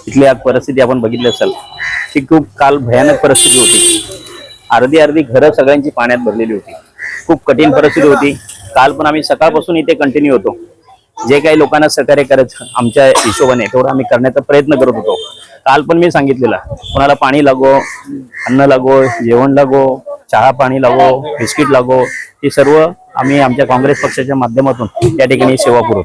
इथली आज परिस्थिती आपण बघितली असेल की खूप काल भयानक परिस्थिती होती। अर्धी घरं सगळ्यांची पाण्यात भरलेली होती। खूप कठीण परिस्थिती होती। काल पण आम्ही सकाळपासून इथे कंटिन्यू होतो। जे काही लोकांना सहकार्य करायचं आमच्या हिशोबाने तेवढं आम्ही करण्याचा प्रयत्न करत होतो। काल पण मी सांगितलेलं, कोणाला पाणी लागो, अन्न लागो, जेवण लागो, चहा पाणी लागो, बिस्किट लागो, हे सर्व आम्ही आमच्या काँग्रेस पक्षाच्या माध्यमातून त्या ठिकाणी सेवा करू।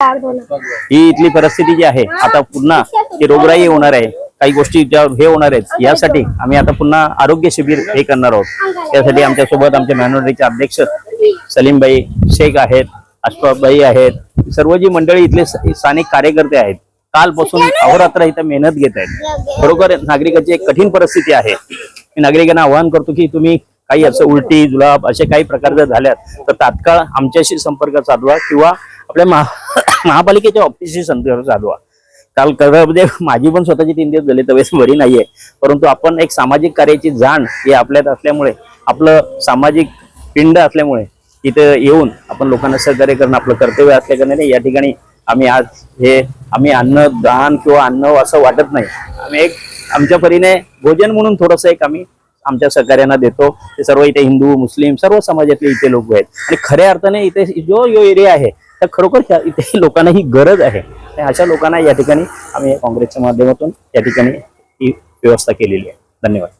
ही इथली परिस्थिती जी आहे, आता पुन्हा ती रोगराई होणार आहे, काही गोष्टी ज्या हे होणार आहेत, यासाठी आम्ही आता पुन्हा आरोग्य शिबिर हे करणार आहोत। त्यासाठी आमच्या सोबत आमच्या मिनॉरिटीचे अध्यक्ष सलीमभाई शेख आहेत, अशफाकभाई आहेत, सर्व जी मंडळी इथले स्थानिक कार्यकर्ते आहेत, कालपासून अहोरात्र इथं मेहनत घेत आहेत। खरोखर नागरिकांची एक कठीण परिस्थिती आहे। मी नागरिकांना आवाहन करतो की तुम्ही काही असं उलटी जुलाब असे काही प्रकार जर झाल्यात तर तात्काळ आमच्याशी संपर्क साधवा किंवा आपल्या महापालिकेच्या ऑफिसशी संपर्क साधवा। काल कळमध्ये माझी पण स्वतःची 3 दिवस झाले, तब्येत बरी नाहीये, परंतु आपण एक सामाजिक कार्याची जाण ही आपल्यात असल्यामुळे, आपलं सामाजिक पिंड असल्यामुळे इथं येऊन आपण लोकांना सहकार्य करणं आपलं कर्तव्य असल्याकारणाने या ठिकाणी आम्ही आज हे आम्ही अन्न दान किंवा अन्न असं वाटत नाही, आम्ही एक आमच्या परीने भोजन म्हणून थोडंसं एक आम्ही आमच्या सहकार्यांना देतो। ते सर्व इथे हिंदू मुस्लिम सर्व समाजातले इथे लोक आहेत आणि खऱ्या अर्थाने इथे जो एरिया आहे तर खरोखर इथे लोकांना ही गरज आहे। अशा लोकांना या ठिकाणी आम्ही काँग्रेसच्या माध्यमातून या ठिकाणी ही व्यवस्था केलेली आहे। धन्यवाद।